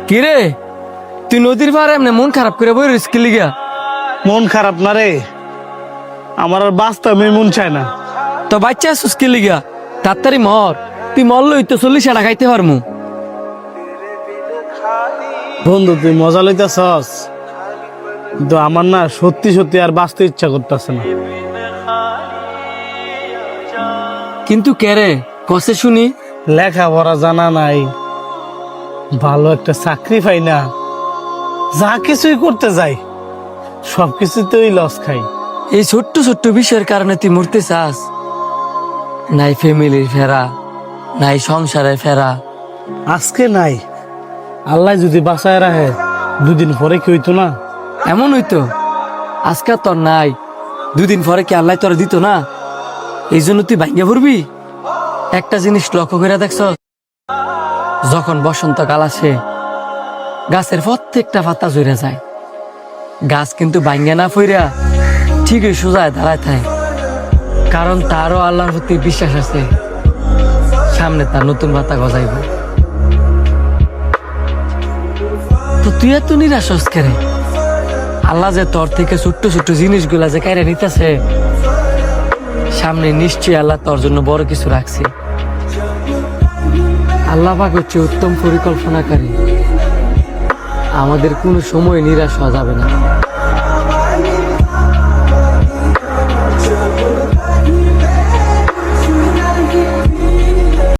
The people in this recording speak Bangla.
কিরে তুই নদীর পাড়ে এমনি মন খারাপ করে বই রিস্কি লিগা? মন খারাপ না রে, আমার আর বাঁচতে আমি মন চায় না। তো বাচ্চা আসুস কি লিগা? তাড়াতাড়ি মর, তুই মরলই তো 40 টাকা খাইতে পারমু। বন্ধু তুই মজা লইতেছস, কিন্তু আমার না সত্যি সত্যি আর বাঁচতে ইচ্ছা করতেছে না। কিন্তু কেরে কসে শুনি? লেখাপড়া জানা নাই, ভালো একটা চাকরি পাই না, যা কিছুই করতে যাই সবকিছুতেই লস খাই। এই ছোট্ট ছোট্ট বিষয়ের কারণে তুই মরতে চাস? নাই ফ্যামিলির ফেরা, নাই সংসারের ফেরা। আজকে নাই, আল্লাহ যদি বাঁচায় রাখে দুদিন পরে কি হইতো না? এমন হইতো আজকে তোর নাই, দুদিন পরে কি আল্লাহ তোর দিত না? এই জন্য তুই ভাঙ্গা পড়বি। একটা জিনিস লক্ষ্য করে দেখছ, যখন বসন্তকাল আসে গাছের প্রত্যেকটা পাতা ঝরে যায়, গাছ কিন্তু ভাঙ্গা না ফইরা ঠিকই সোজায় দাঁড়ায় থাকে, কারণ তারও আল্লাহর প্রতি বিশ্বাস আছে, সামনে তার নতুন পাতা গজাইব। তো তুই এত নিরাশ হস কেন? আল্লাহ যে তোর থেকে ছোট্ট ছোট্ট জিনিসগুলা যে কাইরা নিতেছে, সামনে নিশ্চয়ই আল্লাহ তোর জন্য বড় কিছু রাখছে। আল্লাহ পাক হচ্ছে উত্তম পরিকল্পনাকারী, আমাদের কোনো সময় নিরাশ হওয়া যাবে না।